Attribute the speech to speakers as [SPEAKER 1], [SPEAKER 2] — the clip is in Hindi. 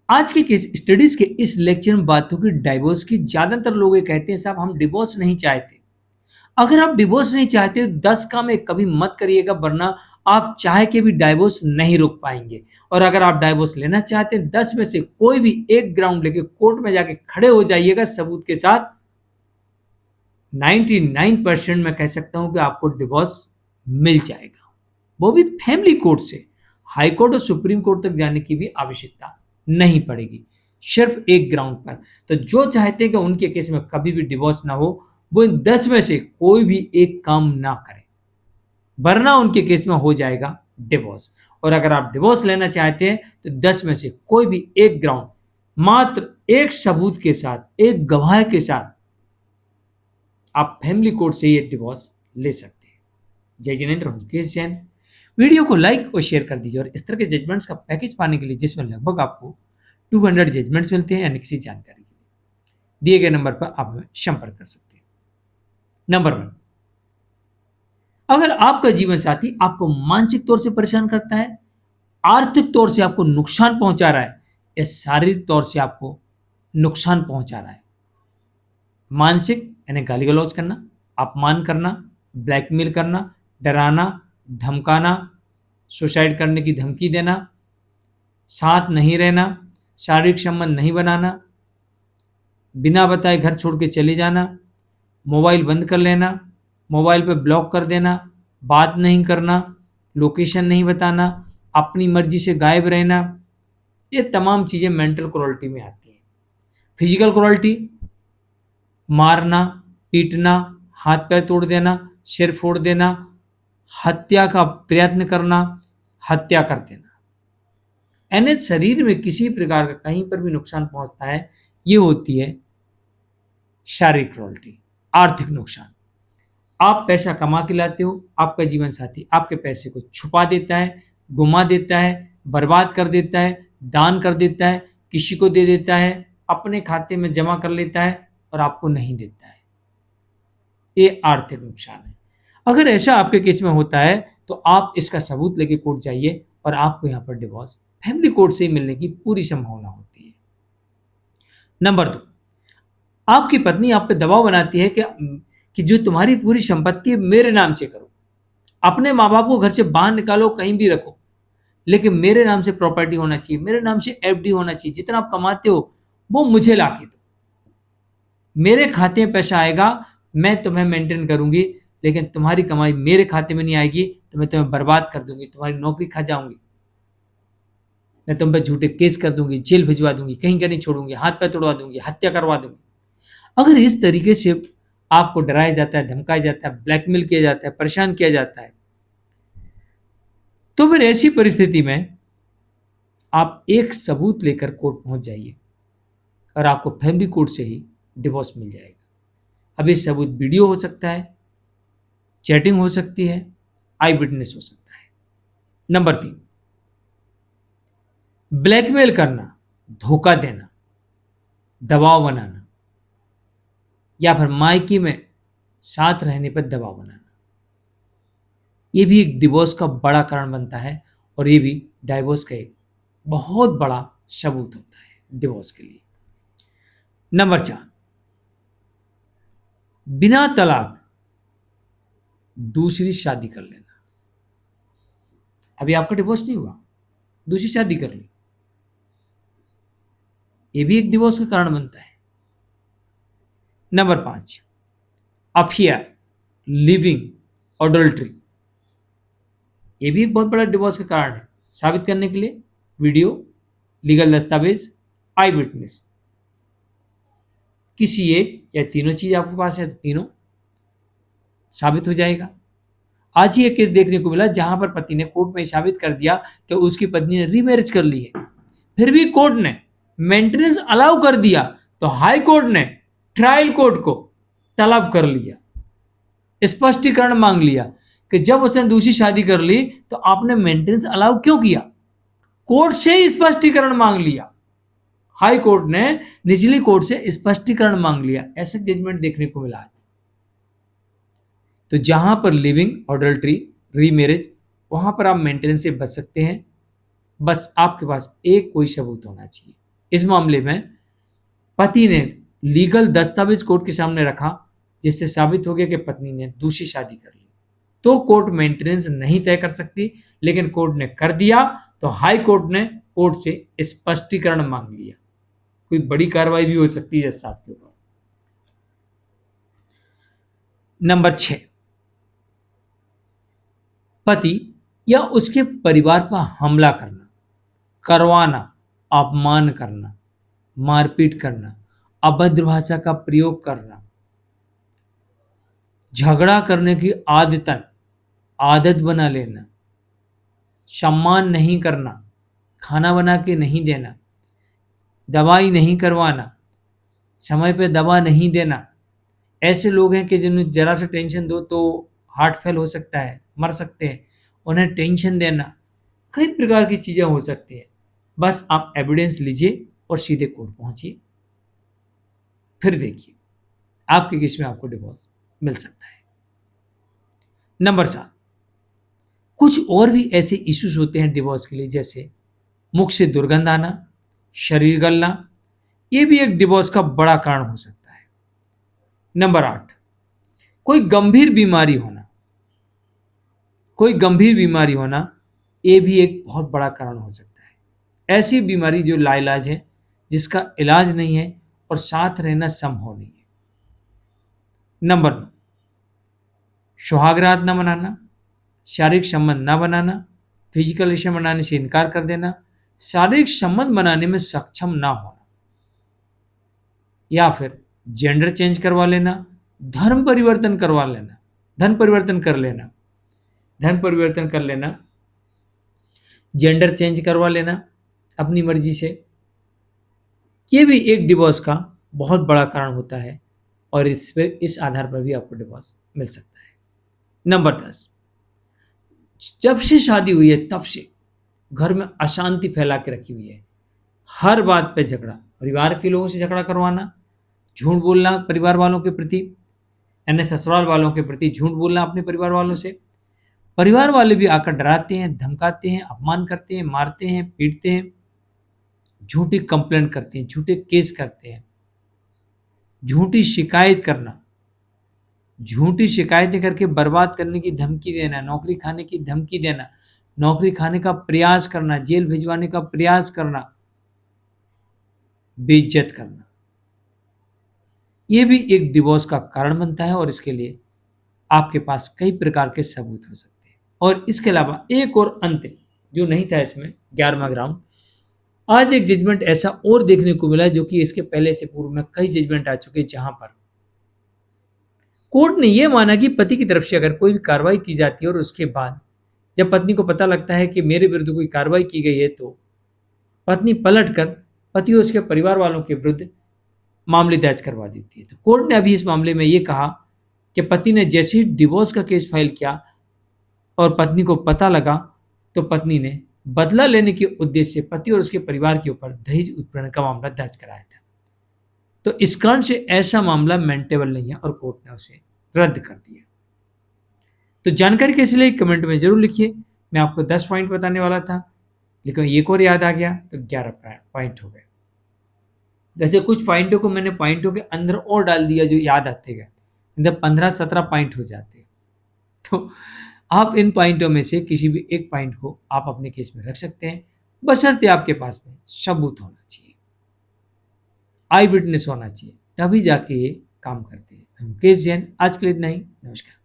[SPEAKER 1] आज के केस स्टडीज के इस लेक्चर में बात होगी डाइवोर्स की। ज्यादातर लोग ये कहते हैं साहब हम डिवोर्स नहीं चाहते। अगर आप डिवोर्स नहीं चाहते तो 10 काम एक कभी मत करिएगा, वरना आप चाहे के भी डाइवोर्स नहीं रोक पाएंगे। और अगर आप डाइवोर्स लेना चाहते हैं 10 में से कोई भी एक ग्राउंड लेके कोर्ट में जाके खड़े हो जाइएगा सबूत के साथ। 99% मैं कह सकता हूं कि आपको डिवोर्स मिल जाएगा, वो भी फैमिली कोर्ट से। हाई कोर्ट और सुप्रीम कोर्ट तक जाने की भी आवश्यकता नहीं पड़ेगी, सिर्फ एक ग्राउंड पर। तो जो चाहते हैं कि उनके केस में कभी भी डिवोर्स ना हो, वो इन 10 में से कोई भी एक काम ना करें, वरना उनके केस में हो जाएगा डिवोर्स। और अगर आप डिवोर्स लेना चाहते हैं तो 10 में से कोई भी एक ग्राउंड, मात्र एक सबूत के साथ, एक गवाह के साथ आप फैमिली कोर्ट से ये डिवोर्स ले सकते हैं। जय जिनेन्द्र, मुकेश जैन। वीडियो को लाइक और शेयर कर दीजिए। और इस तरह के जजमेंट्स का पैकेज पाने के लिए, जिसमें लगभग आपको 200 जजमेंट्स मिलते हैं, यानी किसी जानकारी के लिए दिए गए नंबर पर आप हमें संपर्क कर सकते हैं। नंबर 1, अगर आपका जीवन साथी आपको मानसिक तौर से परेशान करता है, आर्थिक तौर से आपको नुकसान पहुंचा रहा है, या शारीरिक तौर से आपको नुकसान पहुंचा रहा है। मानसिक यानी गाली गलौज करना, अपमान करना, ब्लैकमेल करना, डराना, धमकाना, सुसाइड करने की धमकी देना, साथ नहीं रहना, शारीरिक संबंध नहीं बनाना, बिना बताए घर छोड़ के चले जाना, मोबाइल बंद कर लेना, मोबाइल पे ब्लॉक कर देना, बात नहीं करना, लोकेशन नहीं बताना, अपनी मर्जी से गायब रहना, ये तमाम चीज़ें मेंटल क्रूरल्टी में आती हैं। फिजिकल क्रूरल्टी, मारना, पीटना, हाथ पैर तोड़ देना, सिर फोड़ देना, हत्या का प्रयत्न करना, हत्या कर देना, यानी शरीर में किसी प्रकार का कहीं पर भी नुकसान पहुंचता है, ये होती है शारीरिक क्रूरल्टी। आर्थिक नुकसान, आप पैसा कमा के लाते हो, आपका जीवन साथी आपके पैसे को छुपा देता है, गुमा देता है, बर्बाद कर देता है, दान कर देता है, किसी को दे देता है, अपने खाते में जमा कर लेता है और आपको नहीं देता है। ये आर्थिक नुकसान है। अगर ऐसा आपके केस में होता है तो आप इसका सबूत लेके कोर्ट जाइए, और आपको यहाँ पर डिवोर्स फैमिली कोर्ट से ही मिलने की पूरी संभावना होती है। नंबर 2, आपकी पत्नी आप पे दबाव बनाती है कि जो तुम्हारी पूरी संपत्ति है मेरे नाम से करो, अपने माँ बाप को घर से बाहर निकालो, कहीं भी रखो, लेकिन मेरे नाम से प्रॉपर्टी होना चाहिए, मेरे नाम से एफडी होना चाहिए, जितना आप कमाते हो वो मुझे ला के दो, मेरे खाते में पैसा आएगा, मैं तुम्हें मेंटेन करूंगी, लेकिन तुम्हारी कमाई मेरे खाते में नहीं आएगी तो मैं तुम्हें बर्बाद कर दूंगी, तुम्हारी नौकरी खा जाऊंगी, मैं तुम पे झूठे केस कर दूंगी, जेल भिजवा दूंगी, कहीं का नहीं छोड़ूंगी, हाथ पैर तोड़वा दूंगी, हत्या करवा दूंगी। अगर इस तरीके से आपको डराया जाता है, धमकाया जाता है, ब्लैकमेल किया जाता है, परेशान किया जाता है, तो फिर ऐसी परिस्थिति में आप एक सबूत लेकर कोर्ट पहुंच जाइए, और आपको फैमिली कोर्ट से ही डिवोर्स मिल जाएगा। अब ये सबूत वीडियो हो सकता है, चैटिंग हो सकती है, आई विटनेस हो सकता है। नंबर 3, ब्लैकमेल करना, धोखा देना, दबाव बनाना, या फिर मायके में साथ रहने पर दबाव बनाना, ये भी एक डिवोर्स का बड़ा कारण बनता है, और ये भी डाइवोर्स का एक बहुत बड़ा सबूत होता है डिवोर्स के लिए। नंबर 4, बिना तलाक दूसरी शादी कर लेना। अभी आपका डिवोर्स नहीं हुआ, दूसरी शादी कर ली, ये भी एक डिवोर्स का कारण बनता है। नंबर 5, अफेयर, लिविंग, अडल्ट्री, ये भी एक बहुत बड़ा डिवोर्स का कारण है। साबित करने के लिए वीडियो, लीगल दस्तावेज, आई विटनेस, किसी एक या तीनों चीज आपके पास है तो तीनों साबित हो जाएगा। आज ही एक केस देखने को मिला जहां पर पति ने कोर्ट में साबित कर दिया कि उसकी पत्नी ने रीमैरिज कर ली है, फिर भी कोर्ट ने मेंटेनेंस अलाउ कर दिया, तो हाई कोर्ट ने ट्रायल कोर्ट को तलब कर लिया, स्पष्टीकरण मांग लिया कि जब उसने दूसरी शादी कर ली तो आपने मेंटेनेंस अलाउ क्यों किया। कोर्ट से ही स्पष्टीकरण मांग लिया, हाई कोर्ट ने निचली कोर्ट से स्पष्टीकरण मांग लिया। ऐसे जजमेंट देखने को मिला है। तो जहां पर लिविंग, अडल्ट्री, रीमैरिज, वहां पर आप मेंटेनेंस से बच सकते हैं। बस आपके पास एक कोई सबूत होना चाहिए। इस मामले में पति ने लीगल दस्तावेज कोर्ट के सामने रखा जिससे साबित हो गया कि पत्नी ने दूसरी शादी कर ली, तो कोर्ट मेंटेनेंस नहीं तय कर सकती, लेकिन कोर्ट ने कर दिया तो हाई कोर्ट ने कोर्ट से स्पष्टीकरण मांग लिया। कोई बड़ी कार्रवाई भी हो सकती है जज साहब के ऊपर। नंबर 6, पति या उसके परिवार पर हमला करना, करवाना, अपमान करना, मारपीट करना, अभद्र भाषा का प्रयोग करना, झगड़ा करने की आदत बना लेना, सम्मान नहीं करना, खाना बना के नहीं देना, दवाई नहीं करवाना, समय पे दवा नहीं देना। ऐसे लोग हैं कि जिन्हें जरा सा टेंशन दो तो हार्ट फेल हो सकता है, मर सकते हैं। उन्हें टेंशन देना, कई प्रकार की चीज़ें हो सकती हैं। बस आप एविडेंस लीजिए और सीधे कोर्ट पहुंचिए, फिर देखिए आपके केस में आपको डिवोर्स मिल सकता है। नंबर 7, कुछ और भी ऐसे इश्यूज होते हैं डिवोर्स के लिए, जैसे मुख से दुर्गंध आना, शरीर गलना, ये भी एक डिवोर्स का बड़ा कारण हो सकता है। नंबर 8, कोई गंभीर बीमारी होना, ये भी एक बहुत बड़ा कारण हो सकता है। ऐसी बीमारी जो लाइलाज है, जिसका इलाज नहीं है और साथ रहना संभव नहीं है। नंबर 9, सुहागरात न मनाना, शारीरिक संबंध न बनाना, फिजिकल रिलेशन बनाने से इनकार कर देना, शारीरिक संबंध बनाने में सक्षम ना होना, या फिर जेंडर चेंज करवा लेना, धर्म परिवर्तन करवा लेना, धन परिवर्तन कर लेना, जेंडर चेंज करवा लेना अपनी मर्जी से, ये भी एक डिवोर्स का बहुत बड़ा कारण होता है और इस आधार पर भी आपको डिवोर्स मिल सकता है। नंबर 10, जब से शादी हुई है तब से घर में अशांति फैला के रखी हुई है, हर बात पे झगड़ा, परिवार के लोगों से झगड़ा करवाना, झूठ बोलना परिवार वालों के प्रति, यानी ससुराल वालों के प्रति झूठ बोलना अपने परिवार वालों से। परिवार वाले भी आकर डराते हैं, धमकाते हैं, अपमान करते हैं, मारते हैं, पीटते हैं, झूठी कंप्लेंट करते हैं, झूठे केस करते हैं, झूठी शिकायतें करके बर्बाद करने की धमकी देना, नौकरी खाने की धमकी देना, नौकरी खाने का प्रयास करना, जेल भिजवाने का प्रयास करना, बेइज्जत करना, ये भी एक डिवोर्स का कारण बनता है और इसके लिए आपके पास कई प्रकार के सबूत हो सकते हैं। और इसके अलावा एक और अंतिम जो नहीं था इसमें, 11वां ग्राउंड, आज एक जजमेंट ऐसा और देखने को मिला जो कि इसके पहले से पूर्व में कई जजमेंट आ चुके, जहां पर कोर्ट ने यह माना कि पति की तरफ से अगर कोई भी कार्रवाई की जाती है और उसके बाद जब पत्नी को पता लगता है कि मेरे विरुद्ध कोई कार्रवाई की गई है, तो पत्नी पलटकर पति और उसके परिवार वालों के विरुद्ध मामले दर्ज करवा देती है। तो कोर्ट ने अभी इस मामले में ये कहा कि पति ने जैसे ही डिवोर्स का केस फाइल किया और पत्नी को पता लगा, तो पत्नी ने बदला लेने के उद्देश्य से पति और उसके परिवार के ऊपर दहेज उत्पीड़न का मामला दर्ज कराया था। तो इस कारण से ऐसा मामला मेंटेबल नहीं है और कोर्ट ने उसे रद्द कर दिया। तो जानकारी कैसी लगी कमेंट में जरूर लिखिए। मैं आपको 10 पॉइंट बताने वाला था, लेकिन एक और याद आ गया तो 11 पॉइंट हो गए। जैसे कुछ पॉइंटों को मैंने पॉइंटों के अंदर और डाल दिया जो याद आते गए, मतलब 15-17 पॉइंट हो जाते। तो आप इन पॉइंटों में से किसी भी एक पॉइंट को आप अपने केस में रख सकते हैं, बशर्ते आपके पास में सबूत होना चाहिए, आई विटनेस होना चाहिए, तभी जाके ये काम करते हैं। हम केस जैन, आज के लिए इतना ही। नमस्कार।